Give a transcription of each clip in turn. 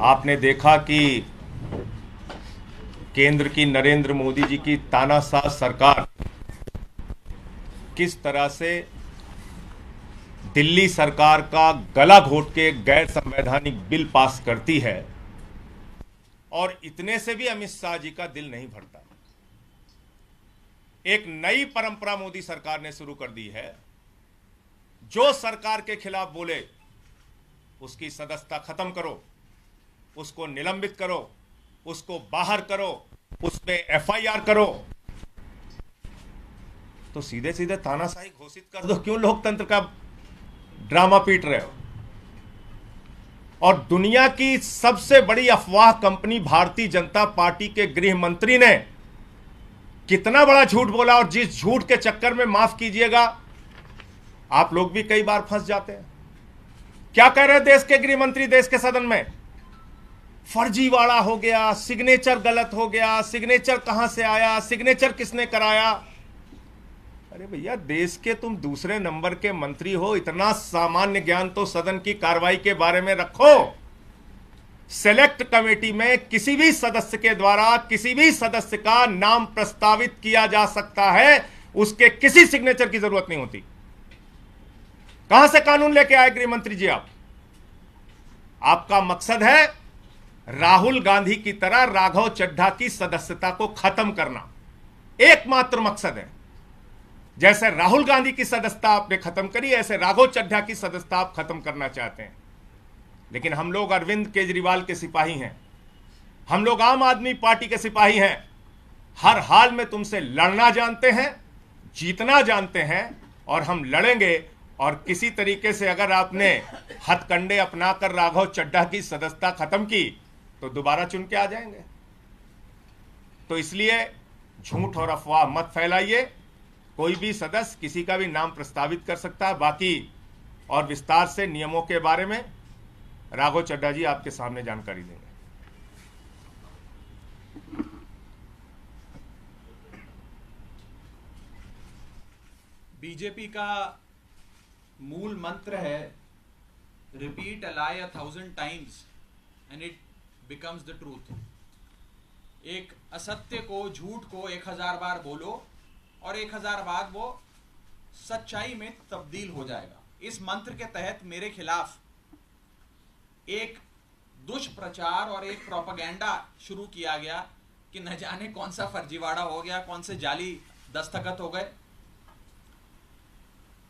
आपने देखा कि केंद्र की नरेंद्र मोदी जी की तानाशाह सरकार किस तरह से दिल्ली सरकार का गला घोट के गैर संवैधानिक बिल पास करती है, और इतने से भी अमित शाह जी का दिल नहीं भरता। एक नई परंपरा मोदी सरकार ने शुरू कर दी है, जो सरकार के खिलाफ बोले उसकी सदस्यता खत्म करो, उसको निलंबित करो, उसको बाहर करो, उसमें एफआईआर करो। तो सीधे सीधे तानाशाही घोषित कर दो, क्यों लोकतंत्र का ड्रामा पीट रहे हो? और दुनिया की सबसे बड़ी अफवाह कंपनी भारतीय जनता पार्टी के गृह मंत्री ने कितना बड़ा झूठ बोला, और जिस झूठ के चक्कर में, माफ कीजिएगा, आप लोग भी कई बार फंस जाते हैं। क्या कह रहे हैं देश के गृह मंत्री देश के सदन में? फर्जीवाड़ा हो गया, सिग्नेचर गलत हो गया, सिग्नेचर कहां से आया, सिग्नेचर किसने कराया। अरे भैया, देश के तुम दूसरे नंबर के मंत्री हो, इतना सामान्य ज्ञान तो सदन की कार्रवाई के बारे में रखो। सेलेक्ट कमेटी में किसी भी सदस्य के द्वारा किसी भी सदस्य का नाम प्रस्तावित किया जा सकता है, उसके किसी सिग्नेचर की जरूरत नहीं होती। कहां से कानून लेके आए गृह मंत्री जी आप? आपका मकसद है राहुल गांधी की तरह राघव चड्ढा की सदस्यता को खत्म करना, एकमात्र मकसद है। जैसे राहुल गांधी की सदस्यता आपने खत्म करी, ऐसे राघव चड्ढा की सदस्यता आप खत्म करना चाहते हैं। लेकिन हम लोग अरविंद केजरीवाल के सिपाही हैं, हम लोग आम आदमी पार्टी के सिपाही हैं। हर हाल में तुमसे लड़ना जानते हैं, जीतना जानते हैं, और हम लड़ेंगे। और किसी तरीके से अगर आपने हथकंडे अपनाकर राघव चड्ढा की सदस्यता खत्म की तो दोबारा चुन के आ जाएंगे। तो इसलिए झूठ और अफवाह मत फैलाइए। कोई भी सदस्य किसी का भी नाम प्रस्तावित कर सकता है। बाकी और विस्तार से नियमों के बारे में राघव चड्ढा जी आपके सामने जानकारी देंगे। बीजेपी का मूल मंत्र है, repeat a lie 1000 times and it becomes the truth. एक असत्य को, झूठ को 1000 बार बोलो और 1000 बार वो सच्चाई में तब्दील हो जाएगा। इस मंत्र के तहत मेरे खिलाफ एक दुष्प्रचार और एक प्रोपेगेंडा शुरू किया गया कि न जाने कौन सा फर्जीवाड़ा हो गया, कौन से जाली दस्तखत हो गए,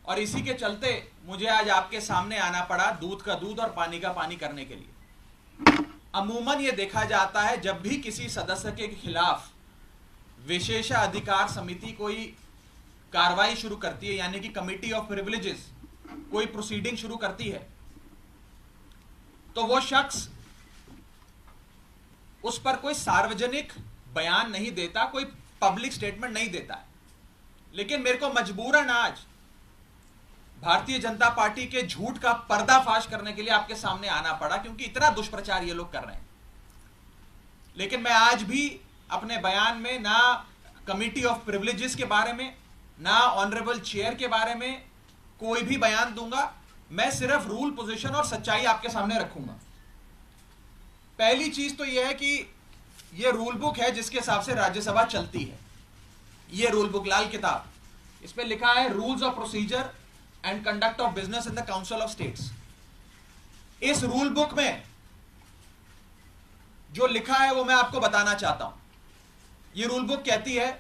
और इसी के चलते मुझे आज आपके सामने आना पड़ा दूध का दूध और पानी का पानी करने के लिए। अमूमन ये देखा जाता है जब भी किसी सदस्य के खिलाफ विशेषाधिकार समिति कोई कार्रवाई शुरू करती है, यानी कि कमिटी ऑफ प्रिविलेजेस कोई प्रोसीडिंग शुरू करती है, तो वो शख्स उस पर कोई सार्वजनिक बयान नहीं देता, कोई पब्लिक स्टेटमेंट नहीं देता है। लेकिन मेरे को मजबूरन आज भारतीय जनता पार्टी के झूठ का पर्दाफाश करने के लिए आपके सामने आना पड़ा, क्योंकि इतना दुष्प्रचार ये लोग कर रहे हैं। लेकिन मैं आज भी अपने बयान में ना कमिटी ऑफ प्रिविलेजेस के बारे में, ना ऑनरेबल चेयर के बारे में कोई भी बयान दूंगा। मैं सिर्फ रूल, पोजीशन और सच्चाई आपके सामने रखूंगा। पहली चीज तो यह है कि यह रूल बुक है जिसके हिसाब से राज्यसभा चलती है। यह रूल बुक, लाल किताब, इस पे लिखा है rules of procedure and conduct of business in the council of states. इस रूल बुक में जो लिखा है वो मैं आपको बताना चाहता हूं। यह रूल बुक कहती है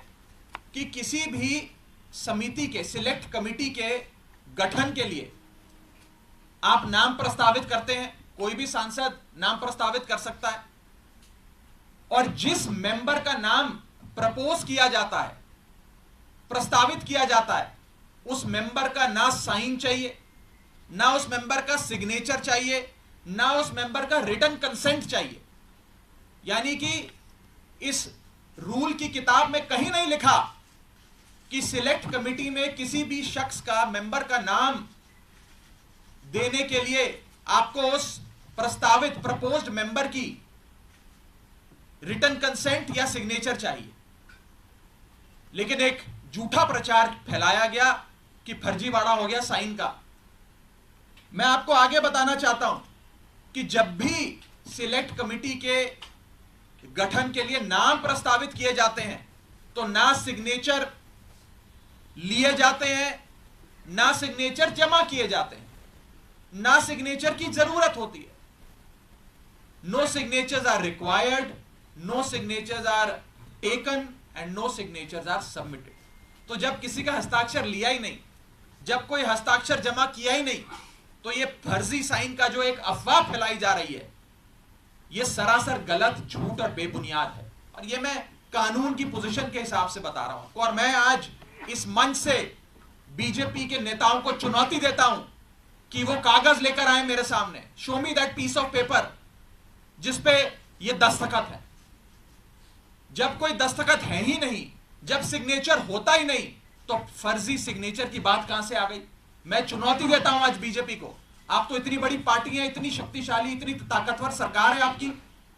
कि किसी भी समिति के, सिलेक्ट कमिटी के गठन के लिए आप नाम प्रस्तावित करते हैं, कोई भी सांसद नाम प्रस्तावित कर सकता है, और जिस मेंबर का नाम प्रपोज किया जाता है, प्रस्तावित किया जाता है, उस मेंबर का ना साइन चाहिए, ना उस मेंबर का सिग्नेचर चाहिए, ना उस मेंबर का रिटन कंसेंट चाहिए। यानी कि इस रूल की किताब में कहीं नहीं लिखा कि सिलेक्ट कमिटी में किसी भी शख्स का, मेंबर का नाम देने के लिए आपको उस प्रस्तावित, प्रपोज्ड मेंबर की रिटन कंसेंट या सिग्नेचर चाहिए। लेकिन एक झूठा प्रचार फैलाया गया कि फर्जीवाड़ा हो गया साइन का। मैं आपको आगे बताना चाहता हूं कि जब भी सिलेक्ट कमेटी के गठन के लिए नाम प्रस्तावित किए जाते हैं तो ना सिग्नेचर लिए जाते हैं, ना सिग्नेचर जमा किए जाते हैं, ना सिग्नेचर की जरूरत होती है। No signatures are required, no signatures are taken and no signatures are submitted. तो जब किसी का हस्ताक्षर लिया ही नहीं, जब कोई हस्ताक्षर जमा किया ही नहीं, तो यह फर्जी साइन का जो एक अफवाह फैलाई जा रही है, यह सरासर गलत, झूठ और बेबुनियाद है। और यह मैं कानून की पोजीशन के हिसाब से बता रहा हूं। और मैं आज इस मंच से बीजेपी के नेताओं को चुनौती देता हूं कि वो कागज लेकर आए मेरे सामने, show me that piece of paper जिसपे ये दस्तखत है। जब कोई दस्तखत है ही नहीं, जब सिग्नेचर होता ही नहीं, तो फर्जी सिग्नेचर की बात कहां से आ गई? मैं चुनौती देता हूं आज बीजेपी को। आप तो इतनी बड़ी पार्टी है, इतनी शक्तिशाली, इतनी ताकतवर सरकार है आपकी,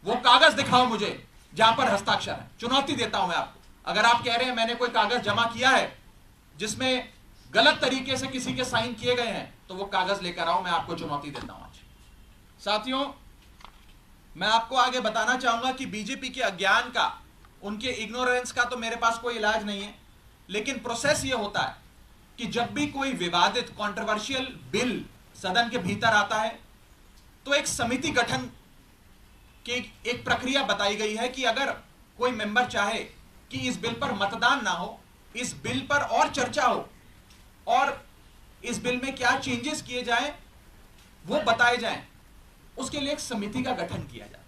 वो कागज दिखाओ मुझे जहां पर हस्ताक्षर है। चुनौती देता हूं मैं आपको। अगर आप कह रहे हैं मैंने कोई कागज जमा किया है जिसमें गलत तरीके से किसी के साइन किए गए हैं, तो वो कागज लेकर आओ। मैं आपको चुनौती देता हूं आज। साथियों, मैं आपको आगे बताना चाहूंगा कि बीजेपी के अज्ञान का, उनके इग्नोरेंस का तो मेरे पास कोई इलाज नहीं है, लेकिन प्रोसेस ये होता है कि जब भी कोई विवादित कंट्रोवर्शियल बिल सदन के भीतर आता है तो एक समिति गठन की एक प्रक्रिया बताई गई है कि अगर कोई मेंबर चाहे कि इस बिल पर मतदान ना हो, इस बिल पर और चर्चा हो और इस बिल में क्या चेंजेस किए जाएं वो बताए जाएं, उसके लिए एक समिति का गठन किया जाए।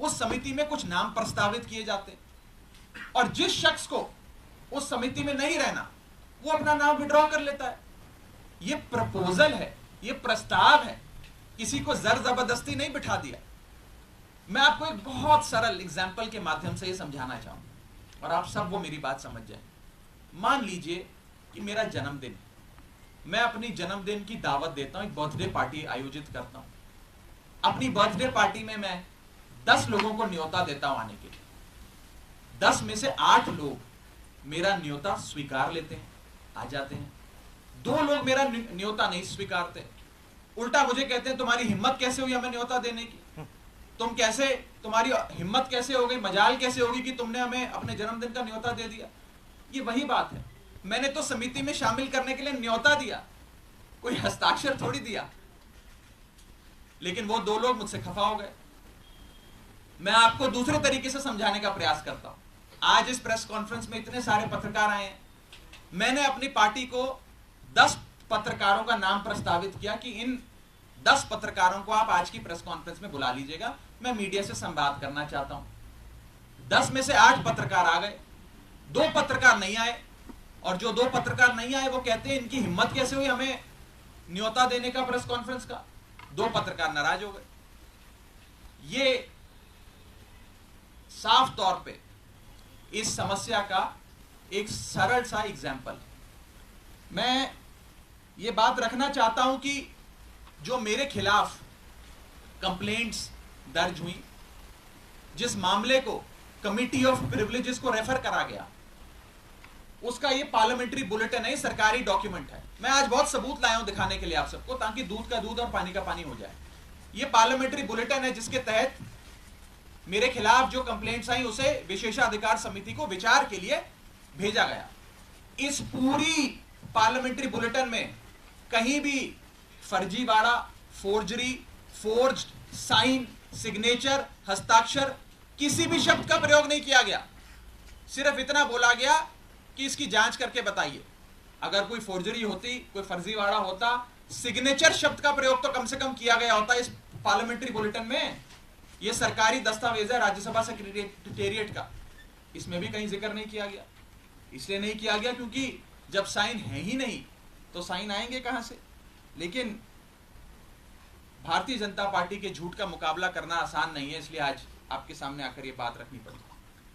उस समिति में कुछ नाम प्रस्तावित किए जाते और जिस शख्स को उस समिति में नहीं रहना, वो अपना नाम विड्रॉ कर लेता है। ये प्रपोजल है, ये प्रस्ताव है, किसी को जर जबरदस्ती नहीं बिठा दिया। मैं आपको एक बहुत सरल एग्जाम्पल के माध्यम से ये समझाना चाहूंगा और आप सब वो मेरी बात समझ जाए। मान लीजिए कि मेरा जन्मदिन, मैं अपनी जन्मदिन की दावत देता हूं, एक बर्थडे पार्टी आयोजित करता हूं। अपनी बर्थडे पार्टी में मैं 10 लोगों को न्योता देता हूं आने के लिए। 10 में से 8 लोग मेरा न्योता स्वीकार लेते हैं, आ जाते हैं। 2 लोग मेरा न्योता नहीं स्वीकारते, उल्टा मुझे कहते हैं तुम्हारी हिम्मत कैसे हुई हमें न्योता देने की, तुम्हारी हिम्मत कैसे हो गई, मजाल कैसे होगी कि तुमने हमें अपने जन्मदिन का न्योता दे दिया। ये वही बात है, मैंने तो समिति में शामिल करने के लिए न्योता दिया, कोई हस्ताक्षर थोड़ी दिया। लेकिन वो 2 लोग मुझसे खफा हो गए। मैं आपको दूसरे तरीके से समझाने का प्रयास करता हूं। आज इस प्रेस कॉन्फ्रेंस में इतने सारे पत्रकार आए हैं, मैंने अपनी पार्टी को 10 पत्रकारों का नाम प्रस्तावित किया कि इन 10 पत्रकारों को आप आज की प्रेस कॉन्फ्रेंस में बुला लीजिएगा, मैं मीडिया से संवाद करना चाहता हूं। 10 में से 8 पत्रकार आ गए, 2 पत्रकार नहीं आए, और जो 2 पत्रकार नहीं आए वो कहते हैं इनकी हिम्मत कैसे हुई हमें न्योता देने का प्रेस कॉन्फ्रेंस का। 2 पत्रकार नाराज हो गए। ये साफ तौर पे इस समस्या का एक सरल सा एग्जाम्पल है। मैं ये बात रखना चाहता हूं कि जो मेरे खिलाफ कंप्लेंट्स दर्ज हुई, जिस मामले को कमिटी ऑफ प्रिविलेजेस को रेफर करा गया, उसका ये पार्लियामेंट्री बुलेटिन है, सरकारी डॉक्यूमेंट है। मैं आज बहुत सबूत लाया हूं दिखाने के लिए आप सबको, ताकि दूध का दूध और पानी का पानी हो जाए। ये पार्लियामेंट्री बुलेटिन है जिसके तहत मेरे खिलाफ जो कंप्लेंट्स आई उसे विशेषाधिकार समिति को विचार के लिए भेजा गया। इस पूरी पार्लियामेंट्री बुलेटिन में कहीं भी फर्जीवाड़ा, फोर्जरी, फोर्ज्ड साइन, सिग्नेचर, हस्ताक्षर, किसी भी शब्द का प्रयोग नहीं किया गया। सिर्फ इतना बोला गया कि इसकी जांच करके बताइए। अगर कोई फोर्जरी होती, कोई फर्जीवाड़ा होता, सिग्नेचर शब्द का प्रयोग तो कम से कम किया गया होता इस पार्लियामेंट्री बुलेटिन में। यह सरकारी दस्तावेज है राज्यसभा सेक्रेटेरिएट का, इसमें भी कहीं जिक्र नहीं किया गया। इसलिए नहीं किया गया क्योंकि जब साइन है ही नहीं तो साइन आएंगे कहां से। लेकिन भारतीय जनता पार्टी के झूठ का मुकाबला करना आसान नहीं है, इसलिए आज आपके सामने आकर यह बात रखनी पड़ी।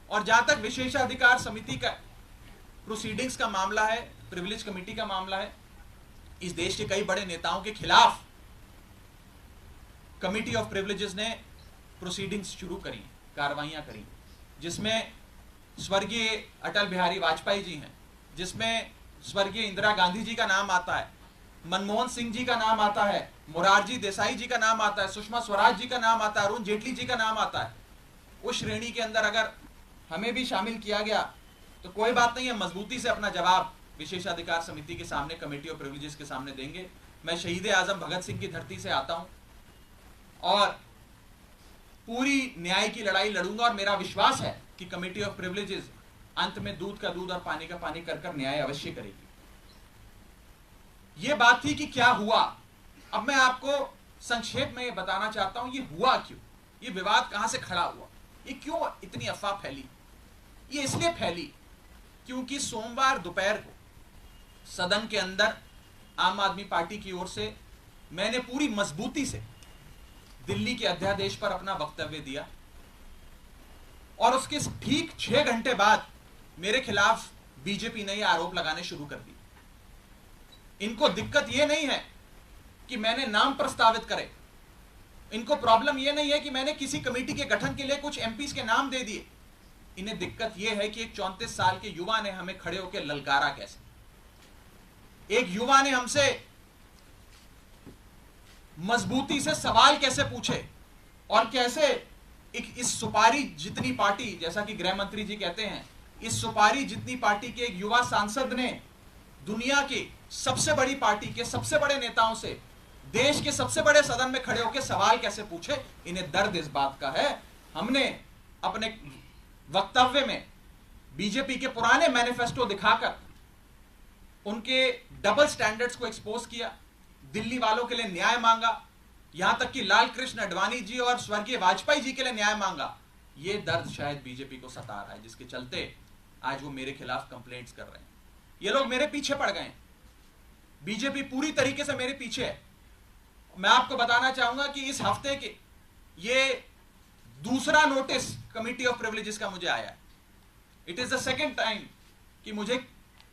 और जहां तक विशेषाधिकार समिति का प्रोसीडिंग्स का मामला है, प्रिविलेज कमेटी का मामला है, इस देश के कई बड़े नेताओं के खिलाफ कमिटी ऑफ प्रिविलेजेस ने प्रोसीडिंग्स शुरू करी, कार्रवाइयां करी, जिसमें स्वर्गीय अटल बिहारी वाजपेयी जी हैं, जिसमें स्वर्गीय इंदिरा गांधी जी का नाम आता है, मनमोहन सिंह जी का नाम आता है, मोरारजी देसाई जी का नाम आता है, सुषमा स्वराज जी का नाम आता है, अरुण जेटली जी का नाम आता है, उस श्रेणी के अंदर अगर हमें भी शामिल किया गया तो कोई बात नहीं है, मजबूती से अपना जवाब विशेषाधिकार समिति के सामने, कमेटी ऑफ प्रिविलेजेस के सामने देंगे। मैं शहीद आजम भगत सिंह की धरती से आता हूं और पूरी न्याय की लड़ाई लड़ूंगा और मेरा विश्वास है कि कमेटी ऑफ प्रिविलेजेस अंत में दूध का दूध और पानी का पानी कर कर न्याय अवश्य करेगी। यह बात थी कि क्या हुआ। अब मैं आपको संक्षेप में यह बताना चाहता हूं, यह हुआ क्यों, यह विवाद कहां से खड़ा हुआ, ये क्यों इतनी अफवाह फैली। ये इसलिए फैली क्योंकि सोमवार दोपहर को सदन के अंदर आम आदमी पार्टी की ओर से मैंने पूरी मजबूती से दिल्ली के अध्यादेश पर अपना वक्तव्य दिया और उसके ठीक 6 घंटे बाद मेरे खिलाफ बीजेपी ने यह आरोप लगाने शुरू कर दिए। इनको दिक्कत यह नहीं है कि मैंने नाम प्रस्तावित करे, इनको प्रॉब्लम यह नहीं है कि मैंने किसी कमेटी के गठन के लिए कुछ एमपीज के नाम दे दिए। इन्हें दिक्कत यह है कि एक 34 साल के युवा ने हमें खड़े होकर ललकारा कैसे, एक युवा ने हमसे मजबूती से सवाल कैसे पूछे और कैसे इस सुपारी जितनी पार्टी, जैसा कि गृह मंत्री जी कहते हैं, इस सुपारी जितनी पार्टी के एक युवा सांसद ने दुनिया की सबसे बड़ी पार्टी के सबसे बड़े नेताओं से देश के सबसे बड़े सदन में खड़े होकर सवाल कैसे पूछे। इन्हें दर्द इस बात का है। हमने अपने वक्तव्य में बीजेपी के पुराने मैनिफेस्टो दिखाकर उनके डबल स्टैंडर्ड्स को एक्सपोज किया, दिल्ली वालों के लिए न्याय मांगा, यहां तक कि लाल कृष्ण आडवाणी जी और स्वर्गीय वाजपेयी जी के लिए न्याय मांगा। यह दर्द शायद बीजेपी को सता रहा है, जिसके चलते आज वो मेरे खिलाफ कंप्लेंट्स कर रहे हैं। ये लोग मेरे पीछे पड़ गए, बीजेपी पूरी तरीके से मेरे पीछे है। मैं आपको बताना चाहूंगा कि इस हफ्ते के ये दूसरा नोटिस कमेटी ऑफ प्रिविलेजेस का मुझे आया है। It is the second time कि मुझे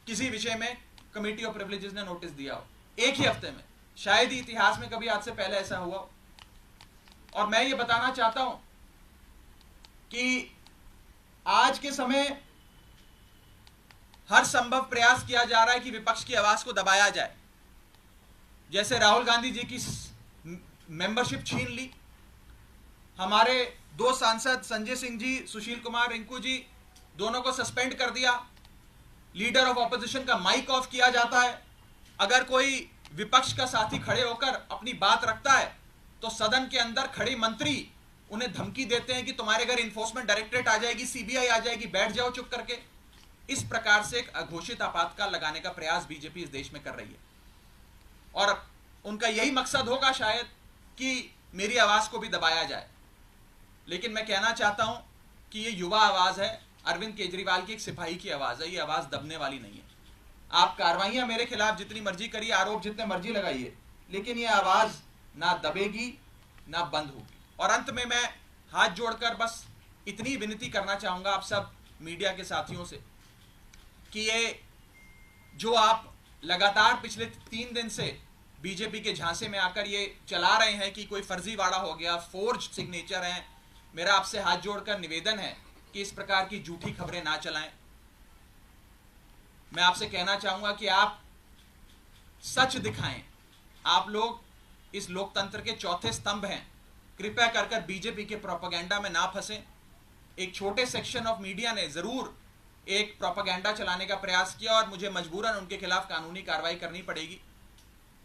किसी विषय में कमेटी ऑफ प्रिविलेजेस ने नोटिस दिया हो एक ही हफ्ते में। शायद ही इतिहास में कभी आज से पहले ऐसा हुआ हो। और मैं ये बताना चाहता हूं कि आज के समय हर संभव प्रयास किया जा रहा है कि विपक्ष की आवाज को दबाया जाए। जैसे राहुल गांधी जी की मेंबरशिप छीन ली, हमारे 2 सांसद संजय सिंह जी, सुशील कुमार रिंकू जी, दोनों को सस्पेंड कर दिया, लीडर ऑफ ऑपोजिशन का माइक ऑफ किया जाता है। अगर कोई विपक्ष का साथी खड़े होकर अपनी बात रखता है तो सदन के अंदर खड़े मंत्री उन्हें धमकी देते हैं कि तुम्हारे घर इन्फोर्समेंट डायरेक्टरेट आ जाएगी, सीबीआई आ जाएगी, बैठ जाओ चुप करके। इस प्रकार से एक अघोषित आपातकाल लगाने का प्रयास बीजेपी इस देश में कर रही है और उनका यही मकसद होगा शायद कि मेरी आवाज को भी दबाया जाए। लेकिन मैं कहना चाहता हूं कि ये युवा आवाज है, अरविंद केजरीवाल की एक सिपाही की आवाज है, ये आवाज दबने वाली नहीं है। आप कार्रवाइयां मेरे खिलाफ जितनी मर्जी करिए, आरोप जितने मर्जी लगाइए, लेकिन ये आवाज ना दबेगी ना बंद होगी। और अंत में मैं हाथ जोड़कर बस इतनी विनती करना चाहूंगा आप सब मीडिया के साथियों से कि ये जो आप लगातार पिछले 3 दिन से बीजेपी के झांसे में आकर ये चला रहे हैं कि कोई फर्जीवाड़ा हो गया, फोर्ज सिग्नेचर हैं, मेरा आपसे हाथ जोड़कर निवेदन है कि इस प्रकार की झूठी खबरें ना चलाएं। मैं आपसे कहना चाहूंगा कि आप सच दिखाएं। आप लोग इस लोकतंत्र के चौथे स्तंभ हैं, कृपया कर बीजेपी के प्रोपेगेंडा में ना फंसें। एक छोटे सेक्शन ऑफ मीडिया ने जरूर एक प्रोपेगेंडा चलाने का प्रयास किया और मुझे मजबूरन उनके खिलाफ कानूनी कार्रवाई करनी पड़ेगी,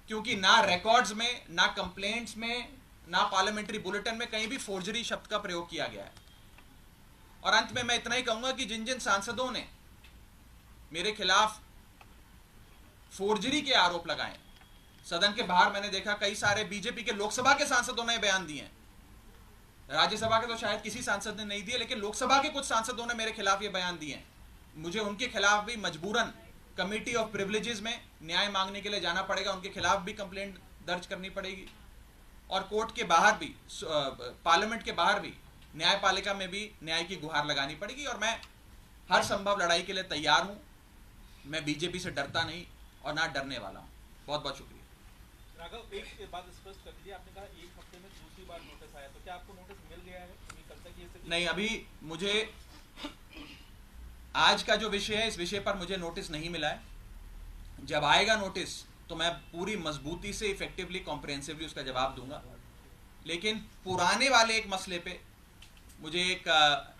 क्योंकि ना रिकॉर्ड्स में, ना कंप्लेंट्स में, ना पार्लियामेंट्री बुलेटिन में कहीं भी फोर्जरी शब्द का प्रयोग किया गया है। और अंत में मैं इतना ही कहूंगा कि जिन जिन सांसदों ने मेरे खिलाफ फोर्जरी के आरोप लगाए, सदन के बाहर मैंने देखा कई सारे बीजेपी के लोकसभा के सांसदों ने बयान दिए हैं। राज्यसभा के तो शायद किसी सांसद ने नहीं दिए, लेकिन लोकसभा के कुछ सांसदों ने मेरे खिलाफ ये बयान दिए हैं। मुझे उनके खिलाफ भी मजबूरन कमेटी ऑफ प्रिविलेजेस में न्याय मांगने के लिए जाना पड़ेगा, उनके खिलाफ भी कंप्लेंट दर्ज करनी पड़ेगी और कोर्ट के बाहर भी, पार्लियामेंट के बाहर भी, न्यायपालिका में भी न्याय की गुहार लगानी पड़ेगी। और मैं हर संभव लड़ाई के लिए तैयार हूं। मैं बीजेपी से डरता नहीं और ना डरने वाला हूं। बहुत बहुत शुक्रिया। राघव, एक बात स्पष्ट कर दीजिए, आपने कहा 1 हफ्ते में दूसरी बार नोटिस आया, तो क्या आपको नोटिस मिल गया है? कल तक ये नहीं, अभी मुझे आज का जो विषय है, इस विषय पर मुझे नोटिस नहीं मिला है। जब आएगा नोटिस तो मैं पूरी मजबूती से इफेक्टिवली कॉम्प्रिहेंसिवली उसका जवाब दूंगा। लेकिन पुराने वाले एक मसले पे मुझे एक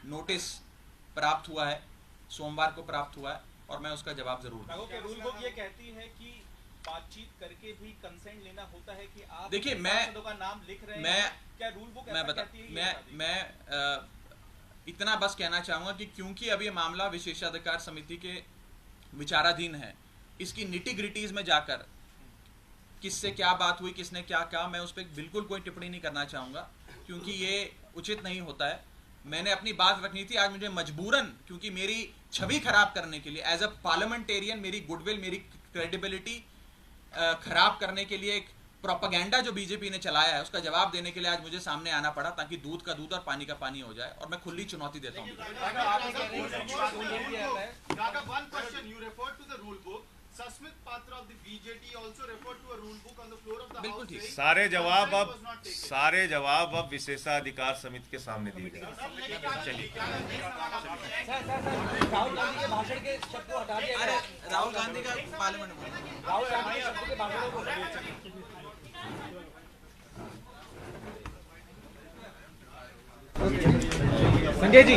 नोटिस प्राप्त हुआ है, सोमवार को प्राप्त हुआ है, और मैं उसका जवाब जरूर दूंगा। रूल बुक ये कहती है कि बातचीत करके भी कंसेंट लेना होता है कि आप देखिए, सांसदों का नाम लिख रहे हैं, क्या रूल बुक ऐसा कहती है? मैं इतना बस कहना चाहूंगा कि क्योंकि अब ये मामला विशेषाधिकार समिति के विचाराधीन है, इसकी निटी ग्रिटीज में जाकर किससे क्या बात हुई, किसने क्या कहा, मैं उस पर बिल्कुल कोई टिप्पणी नहीं करना चाहूंगा, क्योंकि ये उचित नहीं होता है। मैंने अपनी बात रखनी थी, आज मुझे मजबूरन, क्योंकि मेरी छवि खराब करने के लिए एज अ पार्लियामेंटेरियन, मेरी गुडविल, मेरी क्रेडिबिलिटी खराब करने के लिए एक प्रोपेगेंडा जो बीजेपी ने चलाया है, उसका जवाब देने के लिए आज मुझे सामने आना पड़ा, ताकि दूध का दूध और पानी का पानी हो जाए, और मैं खुली चुनौती देता हूँ। Susmit Patra of the BJT also referred to a rule book on the floor of the बिल्कुल House. ठीक। saying सारे that जवाब was अब not taken. सारे जवाब अब विशेषाधिकार समिति के सामने दिए गए। राहुल गांधी के भाषण के शब्द को हटा दिया गया। राहुल गांधी का पार्लियामेंट में राहुल गांधी के शब्द के भाषणों को संजय जी